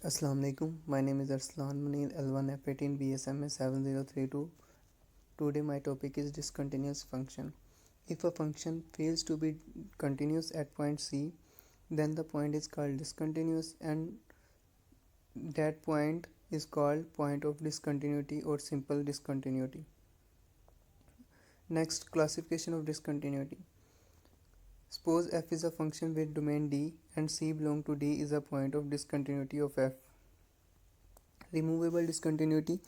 Assalamu alaikum. My name is Arslan Munir L1F18 BSMS 7032. Today my topic is discontinuous function. If a function fails to be continuous at point C, then the point is called discontinuous and that point is called point of discontinuity or simple discontinuity. Next, classification of discontinuity. Suppose f is a function with domain D and C belong to D is a point of discontinuity of f. Removable discontinuity.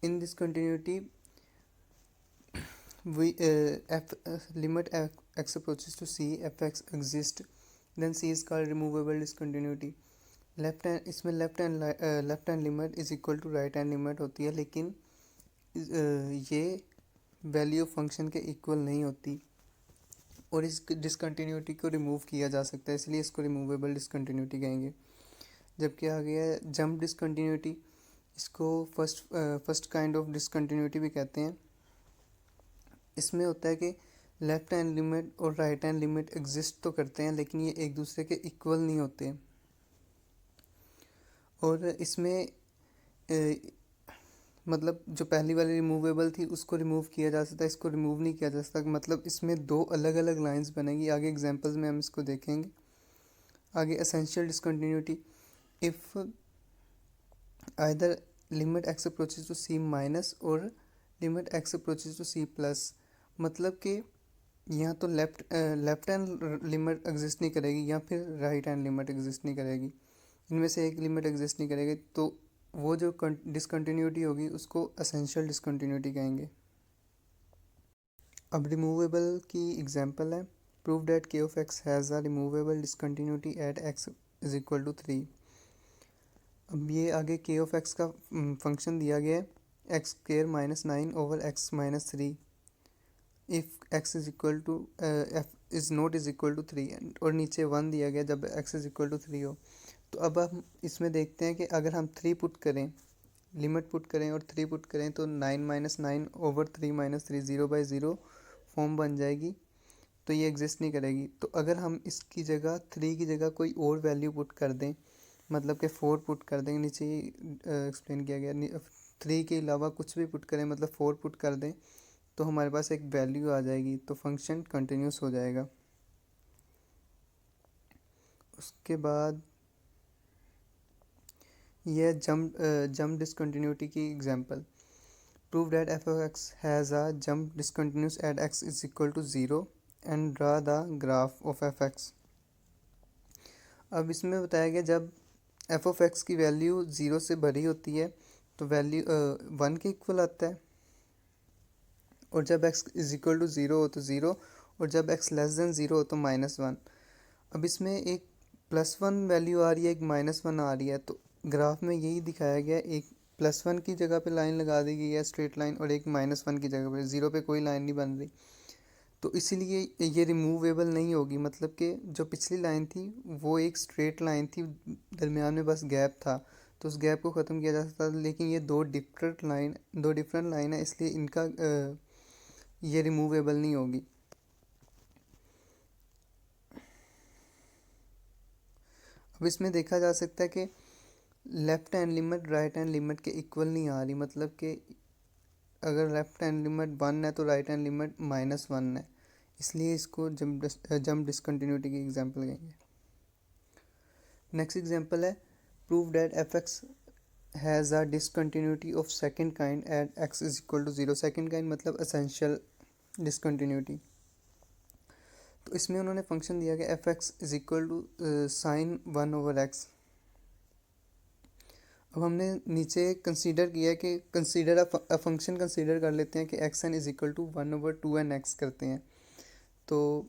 In discontinuity, we limit x approaches to C, fx exists, then C is called removable discontinuity. Left hand इसमें left hand limit is equal to right hand limit होती है, लेकिन ये value function के equal नहीं होती और इस डिसकंटिन्यूटी को रिमूव किया जा सकता है, इसलिए इसको रिमूवेबल डिसकंटिन्यूटी कहेंगे। जबकि आ गया जंप डिसकंटिन्यूटी, इसको फर्स्ट काइंड ऑफ डिसकंटिन्यूटी भी कहते हैं। इसमें होता है कि लेफ्ट हैंड लिमिट और राइट हैंड लिमिट एग्जिस्ट तो करते हैं, लेकिन ये एक दूसरे के इक्वल नहीं होते और इसमें मतलब जो पहली वाली रिमूवेबल थी उसको रिमूव किया जा सकता है, इसको रिमूव नहीं किया जा सकता। मतलब इसमें दो अलग अलग लाइंस बनेगी। आगे एग्जांपल्स में हम इसको देखेंगे। आगे essential discontinuity, if either limit x approaches to c minus और limit x approaches to c plus, मतलब कि यहाँ तो लेफ्ट हैंड लिमिट एग्जिस्ट नहीं करेगी या फिर राइट हैंड लिमिट एग्जिस्ट नहीं करेगी, इनमें से एक लिमिट एग्जिस्ट नहीं करेगी, तो वो जो डिसकंटिन्यूटी होगी उसको एसेंशियल डिसकंटिन्यूटी कहेंगे। अब रिमूवेबल की एग्जांपल है, प्रूव दैट के of x has a removable discontinuity at x is equal to 3। अब ये आगे के ऑफ एक्स का फंक्शन दिया गया है, x square minus 9 over x minus 3 if x is equal to f is not is equal to 3 और नीचे 1 दिया गया जब एक्स इज इक्वल टू 3 हो। तो अब हम इसमें देखते हैं कि अगर हम 3 पुट करें, लिमिट पुट करें और 3 पुट करें तो 9 माइनस 9 ओवर 3 माइनस 3 0/0 फॉर्म बन जाएगी, तो ये एग्जिस्ट नहीं करेगी। तो अगर हम इसकी जगह 3 की जगह कोई और वैल्यू पुट कर दें, मतलब कि 4 पुट कर दें, नीचे एक्सप्लेन किया गया, 3 के अलावा कुछ भी पुट करें मतलब 4 पुट कर दें तो हमारे पास एक वैल्यू आ जाएगी, तो फंक्शन कंटिन्यूस हो जाएगा। उसके बाद यह जंप डिसकंटिन्यूटी की example, prove that f of x has a jump discontinuous at x is equal to 0 and draw the graph of f x. अब इसमें बताया गया जब एफ ऑफ एक्स की वैल्यू 0 से बड़ी होती है तो वैल्यू 1 के इक्वल आता है, और जब एक्स इज इक्वल टू 0 हो तो 0, और जब एक्स लेस देन 0 हो तो -1। अब इसमें एक +1 वैल्यू आ रही है, एक -1 आ रही है, तो ग्राफ में यही दिखाया गया है, एक +1 की जगह पे लाइन लगा दी गई है स्ट्रेट लाइन, और एक -1 की जगह पे 0 पे कोई लाइन नहीं बन रही, तो इसीलिए ये रिमूवेबल नहीं होगी। मतलब कि जो पिछली लाइन थी वो एक स्ट्रेट लाइन थी, दरमियान में बस गैप था, तो उस गैप को ख़त्म किया जा सकता था, लेकिन ये दो डिफरेंट लाइन है, इसलिए इनका ये रिमूवेबल नहीं होगी। अब इसमें देखा जा सकता है कि left hand limit right hand limit के इक्वल नहीं आ रही, मतलब कि अगर लेफ्ट हैंड लिमिट 1 है तो राइट हैंड लिमिट -1 है, इसलिए इसको जंप डिसकंटिन्यूटी की एग्जांपल कहेंगे। नेक्स्ट एग्जांपल है, prove that f x has a discontinuity of second kind at x is equal to 0। Second kind मतलब एसेंशियल डिसकंटिन्यूटी। तो इसमें उन्होंने फंक्शन दिया गया f x is equal to sine 1 over x. अब हमने नीचे कंसीडर किया कि कंसीडर अ फंक्शन कंसीडर कर लेते हैं कि x n is equal to 1/2n x करते हैं, तो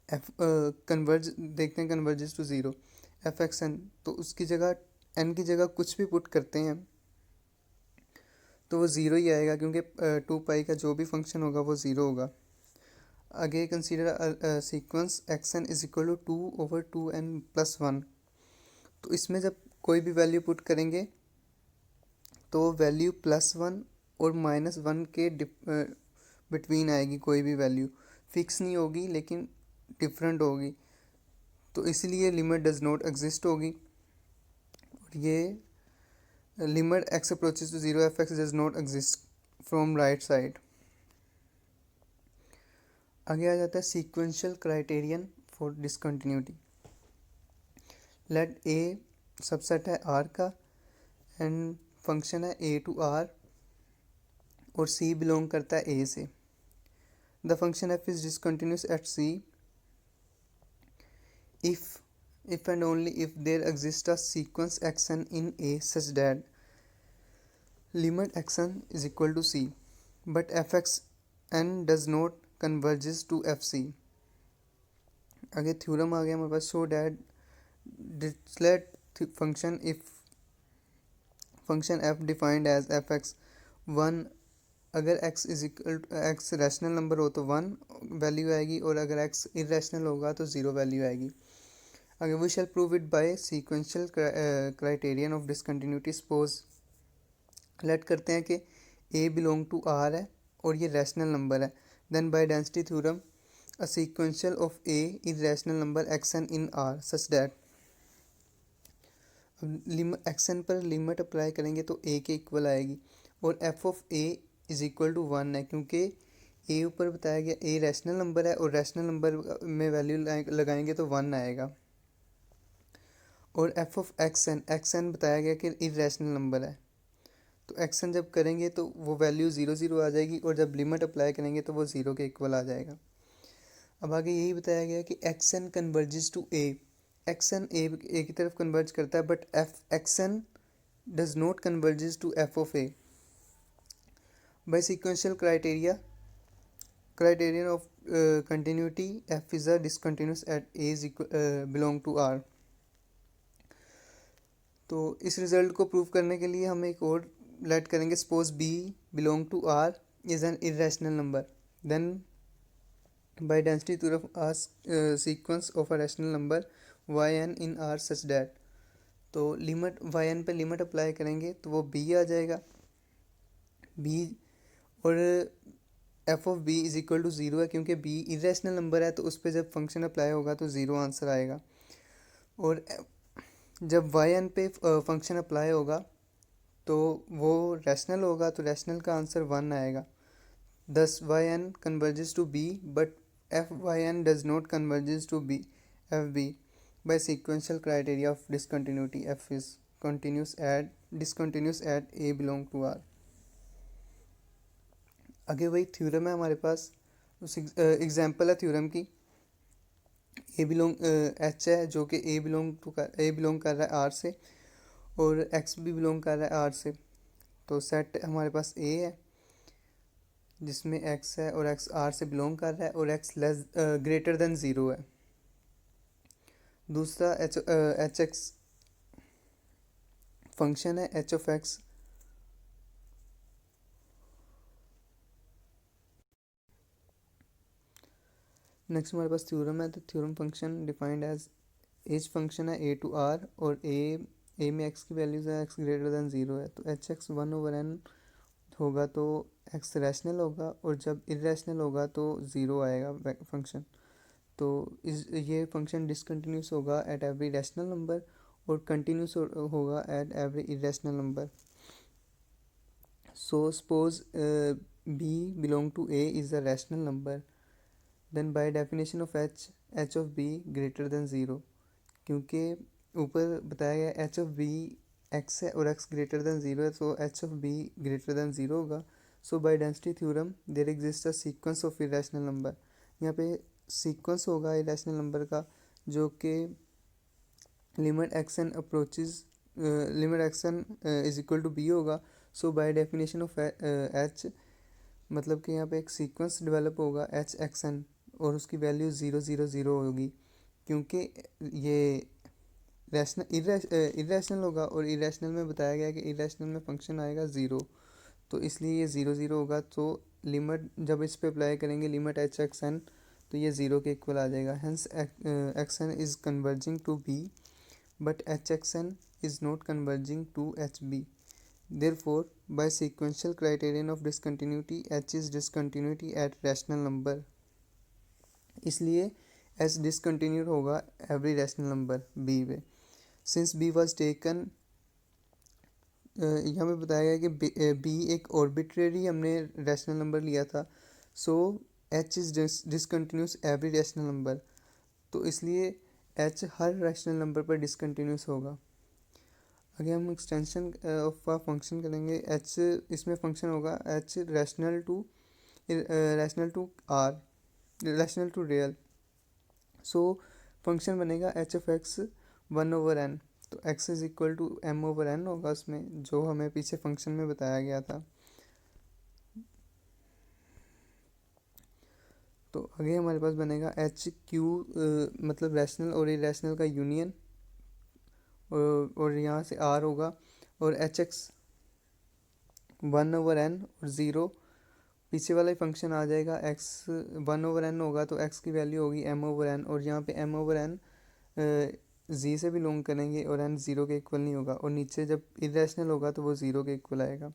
एफ कन्वर्ज देखते हैं, converges to 0 f x n, तो उसकी जगह एन की जगह कुछ भी पुट करते हैं तो वो 0 ही आएगा, क्योंकि 2 पाई का जो भी फंक्शन होगा वो 0 होगा। आगे consider sequence x n is equal to 2/2n+1, तो इसमें जब कोई भी वैल्यू पुट करेंगे तो वैल्यू +1 और -1 के बिटवीन आएगी, कोई भी वैल्यू फिक्स नहीं होगी लेकिन डिफरेंट होगी। तो इसलिए लिमिट डज नॉट एग्जिस्ट होगी। और ये limit x approaches to zero f x does not exist from right side. आगे आ जाता है sequential criterion for discontinuity. Let A subset है आर का एंड फंक्शन है ए टू आर और सी बिलोंग करता है ए से। The function f is discontinuous at c if and only if there exists a sequence xn in A such that limit xn is equal to c but fxn does not converges to fc। आगे theorem आ गया हमारे पास। Show that Dirichlet function if function f defined as fx 1, अगर x is equal x rational number हो तो 1 value आएगी और अगर x इरेशनल होगा तो 0 वैल्यू आएगी। आगे we shall prove it by sequential criterion of discontinuity. Suppose let करते हैं कि a बिलोंग टू r है और ये रैशनल नंबर है। Then by density theorem a sequential of a is rational number xn in r such that, xn पर limit apply करेंगे तो a के इक्वल आएगी और f of a is equal to 1 है क्योंकि a ऊपर बताया गया a रैशनल नंबर है और रैशनल नंबर में वैल्यू लगाएंगे तो 1 आएगा। और f ऑफ xn बताया गया कि इरेशनल नंबर है तो xn जब करेंगे तो वो वैल्यू 0 0 आ जाएगी और जब लिमिट अप्लाई करेंगे तो वो 0 के इक्वल आ जाएगा। अब आगे यही बताया गया कि xn converges to a, xn a की तरफ कन्वर्ज करता है but xn does not converges to f of a। By sequential criterion of continuity f is a discontinuous at a is belong to r। तो इस result को prove करने के लिए हम एक और लेट करेंगे। Suppose b belong to r is an irrational number, then by density theorem ask sequence of a rational number yn in r such that, तो लिमिट yn पे लिमिट अप्लाई करेंगे तो वो b आ जाएगा b और f of b is equal to 0 है क्योंकि b इरेशनल नंबर है तो उस पर जब फंक्शन अप्लाई होगा तो 0 आंसर आएगा। और जब yn पे फंक्शन अप्लाई होगा तो वो रैशनल होगा तो रैशनल का आंसर 1 आएगा। Thus yn converges to b but fyn does not converges to b fb by sequential criteria of discontinuity f is discontinuous at a belong to r। आगे वही theorem है हमारे पास, उस एग्जांपल है थ्योरम की। ए belong H है जो कि ए बिलोंग कर रहा है आर से और एक्स भी बिलोंग कर रहा है आर से। तो सेट हमारे पास ए है जिसमें एक्स है और एक्स आर से बिलोंग कर रहा है और एक्स ग्रेटर देन 0 है। दूसरा एच एक्स फंक्शन है एच ऑफ एक्स नेक्स्ट हमारे पास थ्योरम है। तो theorem function defined as as function है ए टू आर और ए में एक्स की वैल्यूज है एक्स ग्रेटर देन 0 है। तो एच एक्स 1/n होगा तो एक्स रैशनल होगा और जब इरेशनल होगा तो 0 आएगा फंक्शन। तो ये फंक्शन डिसकंटिन्यूस होगा एट एवरी रैशनल नंबर और कंटिन्यूस होगा at every irrational number. So suppose b belong to a is a rational number, then by definition of h of b greater than 0, क्योंकि ऊपर बताया गया h of b x है और x greater than 0 है तो h of b greater than 0 होगा। So by density theorem there exist a sequence of irrational number, यहाँ पे सीक्वेंस होगा इरेशनल नंबर का जो कि limit xn approaches limit xn is equal to b होगा। So by definition of h मतलब कि यहाँ पे एक सीक्वेंस डेवलप होगा एच एक्सन और उसकी वैल्यू 0 0 0 होगी क्योंकि ये इरेशनल होगा और इरेशनल में बताया गया कि इरेशनल में फंक्शन आएगा 0, तो इसलिए ये 0 0 होगा। तो लिमिट जब इस पे अप्लाई करेंगे लिमिट एच एक्सन तो ये 0 के इक्वल आ जाएगा। Hence xn is converging to b but h xn is not converging to h b. Therefore, by sequential criterion of discontinuity, h is discontinuity at rational number। इसलिए H discontinued होगा every rational number B पे। Since B was taken, यहाँ पे बताया गया कि B एक arbitrary हमने रैशनल नंबर लिया था, so h is discontinuous every rational number, तो इसलिए एच हर रैशनल नंबर पर डिसकंटिन्यूस होगा। आगे हम एक्सटेंशन ऑफ अ फंक्शन करेंगे। एच इसमें फंक्शन होगा h rational to R, rational to real, so function बनेगा एच ऑफ एक्स 1/n, तो x is equal to m/n होगा उसमें, जो हमें पीछे फंक्शन में बताया गया था। तो आगे हमारे पास बनेगा एच क्यू, मतलब रैशनल और इरेशनल का यूनियन, और यहाँ से r होगा, और एच एक्स 1/n और 0, पीछे वाला ही फंक्शन आ जाएगा, x 1/n होगा तो x की वैल्यू होगी m/n, और यहाँ पे m/n z से बिलोंग करेंगे और n 0 के इक्वल नहीं होगा, और नीचे जब इरेशनल होगा तो वो 0 के इक्वल आएगा।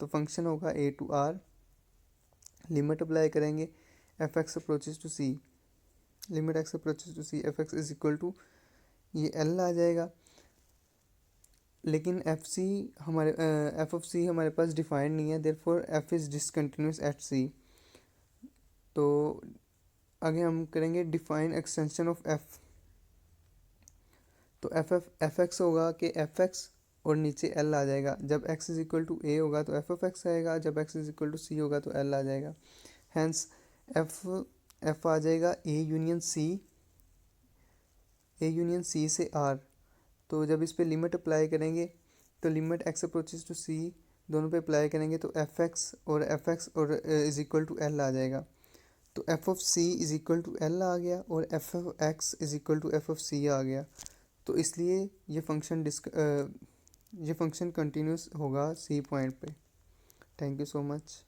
तो फंक्शन होगा a to r, limit apply करेंगे f x approaches to c, limit x approaches to c f x is equal to, ये एल आ जाएगा, लेकिन एफ सी हमारे एफ ऑफ सी हमारे पास डिफाइंड नहीं है, therefore f is discontinuous at c. तो आगे हम करेंगे डिफाइन एक्सटेंशन ऑफ एफ। तो एफ एक्स होगा कि एफ एक्स और नीचे एल आ जाएगा, जब एक्स इज इक्वल टू ए होगा तो एफ ऑफ एक्स आएगा, जब एक्स इज इक्वल टू सी होगा तो एल आ जाएगा। हैंस एफ आ जाएगा ए यूनियन सी से आर। तो जब इस पे लिमिट अप्लाई करेंगे तो limit x approaches to c दोनों पे अप्लाई करेंगे तो एफ एक्स और इज इक्वल टू एल आ जाएगा। तो f of c is equal to l आ गया और f of x is equal to f of c आ गया। तो इसलिए ये फंक्शन कंटिन्यूस होगा सी पॉइंट पे। Thank you so much.